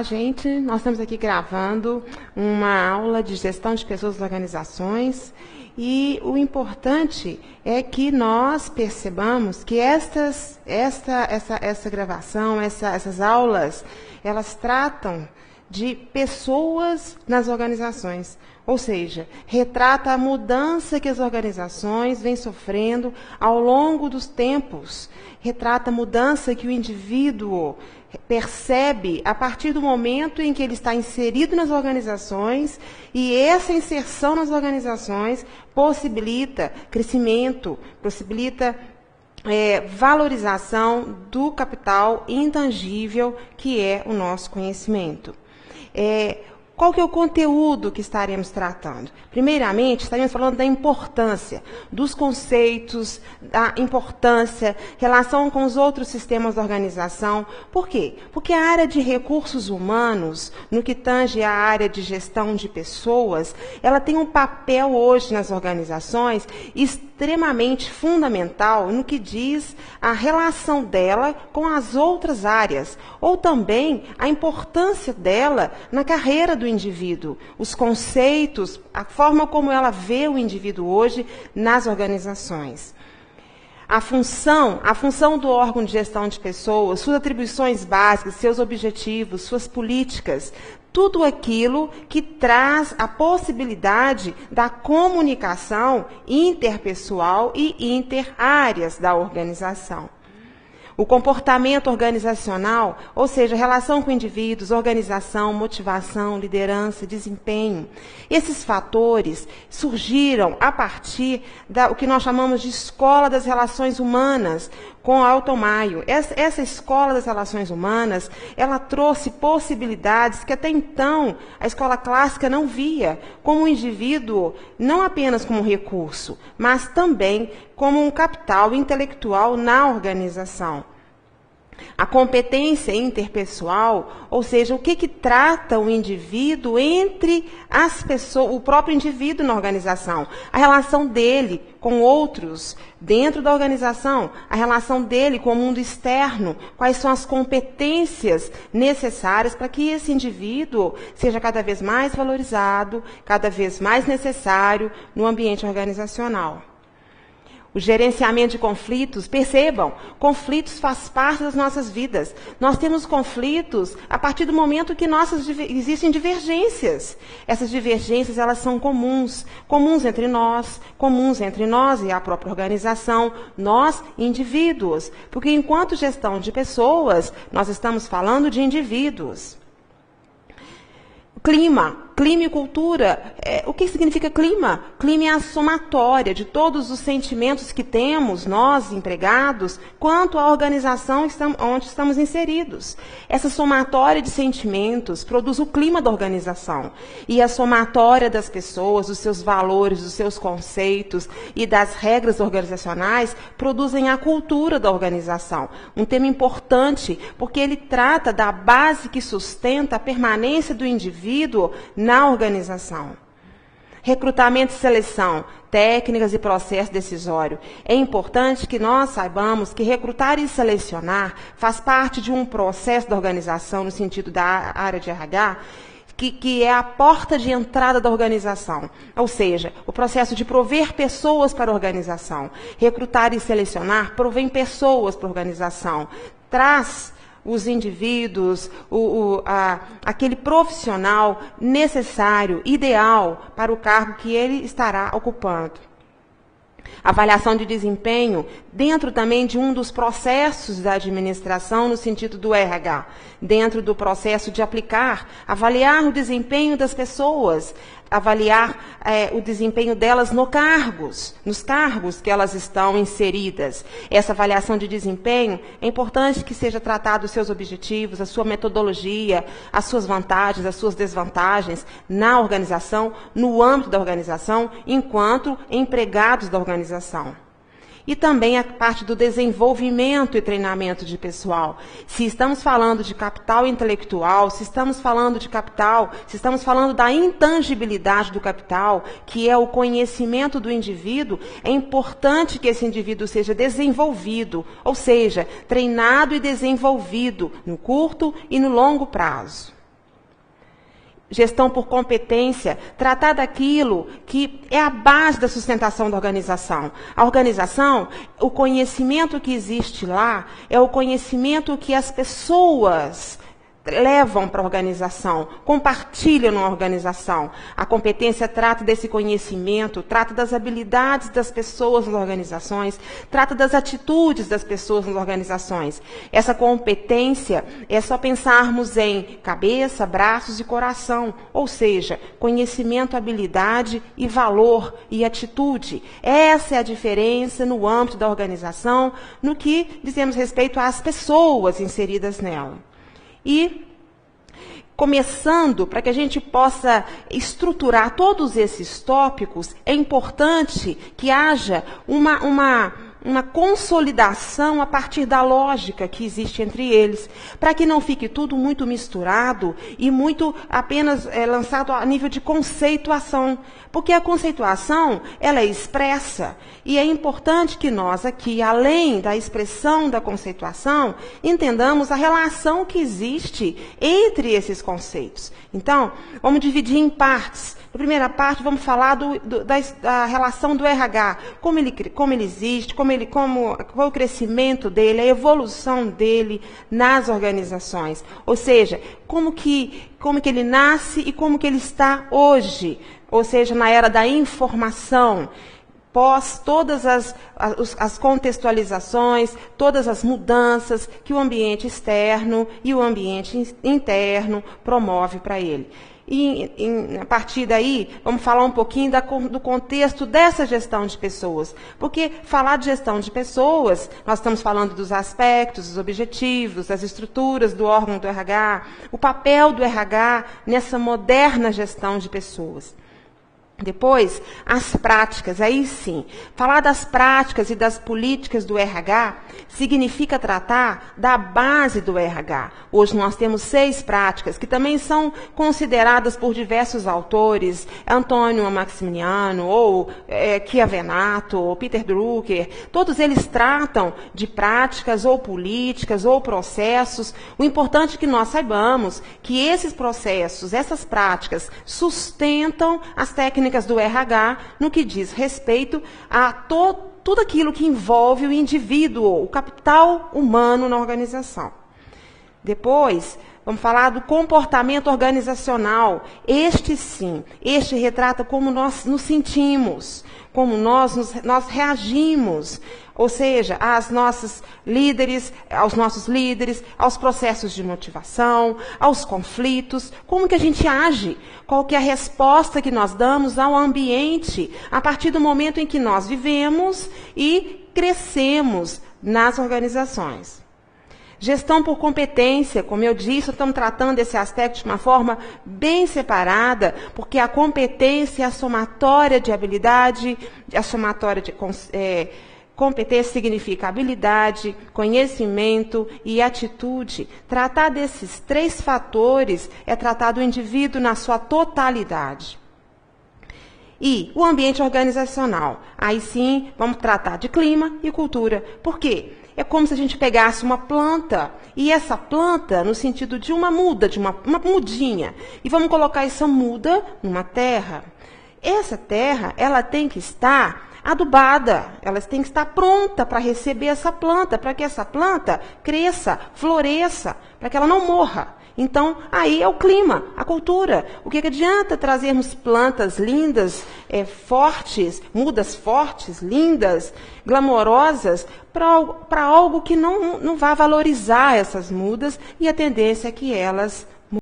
Nós estamos aqui gravando uma aula de gestão de pessoas e organizações e o importante é que nós percebamos que essa gravação, essas aulas, elas tratam de pessoas nas organizações, ou seja, retrata a mudança que as organizações vêm sofrendo ao longo dos tempos, retrata a mudança que o indivíduo percebe a partir do momento em que ele está inserido nas organizações, e essa inserção nas organizações possibilita crescimento, possibilita valorização do capital intangível que é o nosso conhecimento. Qual que é o conteúdo que estaremos tratando? Primeiramente, estaremos falando da importância dos conceitos, da importância, relação com os outros sistemas da organização. Por quê? Porque a área de recursos humanos, no que tange à área de gestão de pessoas, ela tem um papel hoje nas organizações extremamente fundamental no que diz a relação dela com as outras áreas, ou também a importância dela na carreira do indivíduo, os conceitos, a forma como ela vê o indivíduo hoje nas organizações. A função do órgão de gestão de pessoas, suas atribuições básicas, seus objetivos, suas políticas, tudo aquilo que traz a possibilidade da comunicação interpessoal e interáreas da organização. O comportamento organizacional, ou seja, relação com indivíduos, organização, motivação, liderança, desempenho. Esses fatores surgiram a partir do que nós chamamos de Escola das Relações Humanas, com Alton Mayo. Essa Escola das Relações Humanas, ela trouxe possibilidades que até então a escola clássica não via, como o indivíduo, não apenas como recurso, mas também como um capital intelectual na organização. A competência interpessoal, ou seja, o que trata o indivíduo entre as pessoas, o próprio indivíduo na organização, a relação dele com outros dentro da organização, a relação dele com o mundo externo, quais são as competências necessárias para que esse indivíduo seja cada vez mais valorizado, cada vez mais necessário no ambiente organizacional. O gerenciamento de conflitos, percebam, conflitos faz parte das nossas vidas. Nós temos conflitos a partir do momento que existem divergências. Essas divergências, elas são comuns entre nós e a própria organização, nós, indivíduos. Porque enquanto gestão de pessoas, nós estamos falando de indivíduos. Clima e cultura. O que significa clima? Clima é a somatória de todos os sentimentos que temos, nós, empregados, quanto à organização onde estamos inseridos. Essa somatória de sentimentos produz o clima da organização. E a somatória das pessoas, dos seus valores, dos seus conceitos e das regras organizacionais produzem a cultura da organização. Um tema importante, porque ele trata da base que sustenta a permanência do indivíduo na organização. Recrutamento e seleção, técnicas e processo decisório. É importante que nós saibamos que recrutar e selecionar faz parte de um processo da organização, no sentido da área de RH, que é a porta de entrada da organização. Ou seja, o processo de prover pessoas para a organização. Recrutar e selecionar provém pessoas para a organização. Traz os indivíduos, aquele profissional necessário, ideal para o cargo que ele estará ocupando. Avaliação de desempenho, dentro também de um dos processos da administração, no sentido do RH, dentro do processo de avaliar o desempenho das pessoas, avaliar o desempenho delas nos cargos que elas estão inseridas. Essa avaliação de desempenho, é importante que seja tratado os seus objetivos, a sua metodologia, as suas vantagens, as suas desvantagens na organização, no âmbito da organização, enquanto empregados da organização. E também a parte do desenvolvimento e treinamento de pessoal. Se estamos falando de capital intelectual, se estamos falando de capital, se estamos falando da intangibilidade do capital, que é o conhecimento do indivíduo, é importante que esse indivíduo seja desenvolvido, ou seja, treinado e desenvolvido no curto e no longo prazo. gestão por competência, tratar daquilo que é a base da sustentação da organização. A organização, o conhecimento que existe lá, é o conhecimento que as pessoas levam para a organização, compartilham na organização. A competência trata desse conhecimento, trata das habilidades das pessoas nas organizações, trata das atitudes das pessoas nas organizações. Essa competência é só pensarmos em cabeça, braços e coração, ou seja, conhecimento, habilidade e valor e atitude. Essa é a diferença no âmbito da organização, no que dizemos respeito às pessoas inseridas nela. E, começando, para que a gente possa estruturar todos esses tópicos, é importante que haja uma consolidação a partir da lógica que existe entre eles, para que não fique tudo muito misturado e muito apenas lançado a nível de conceituação. Porque a conceituação, ela é expressa, e é importante que nós aqui, além da expressão da conceituação, entendamos a relação que existe entre esses conceitos. Então, vamos dividir em partes. Na primeira parte, vamos falar da relação do RH, como ele existe, qual o crescimento dele, a evolução dele nas organizações. Ou seja, como que ele nasce e como que ele está hoje. Ou seja, na era da informação, pós todas as contextualizações, todas as mudanças que o ambiente externo e o ambiente interno promove para ele. E, a partir daí, vamos falar um pouquinho do contexto dessa gestão de pessoas. Porque falar de gestão de pessoas, nós estamos falando dos aspectos, dos objetivos, das estruturas do órgão do RH, o papel do RH nessa moderna gestão de pessoas. Depois, as práticas, aí sim. Falar das práticas e das políticas do RH significa tratar da base do RH. Hoje nós temos 6 práticas, que também são consideradas por diversos autores, Antônio Maximiano, ou Chiavenato, ou Peter Drucker. Todos eles tratam de práticas, ou políticas, ou processos. O importante é que nós saibamos que esses processos, essas práticas, sustentam as técnicas do RH no que diz respeito a tudo aquilo que envolve o indivíduo, o capital humano na organização. Depois, vamos falar do comportamento organizacional. Este retrata como nós nos sentimos, como nós reagimos, ou seja, aos nossos líderes, aos processos de motivação, aos conflitos, como que a gente age, qual que é a resposta que nós damos ao ambiente, a partir do momento em que nós vivemos e crescemos nas organizações. Gestão por competência, como eu disse, estamos tratando esse aspecto de uma forma bem separada, porque a competência é a somatória de habilidade, a somatória de competência significa habilidade, conhecimento e atitude. Tratar desses 3 fatores é tratar do indivíduo na sua totalidade. E o ambiente organizacional. Aí sim, vamos tratar de clima e cultura. Por quê? É como se a gente pegasse uma planta, e essa planta, no sentido de uma muda, de uma mudinha, e vamos colocar essa muda numa terra. Essa terra, ela tem que estar adubada, ela tem que estar pronta para receber essa planta, para que essa planta cresça, floresça, para que ela não morra. Então, aí é o clima, a cultura. O que adianta trazermos plantas lindas, fortes, mudas fortes, lindas, glamorosas, para algo que não vai valorizar essas mudas, e a tendência é que elas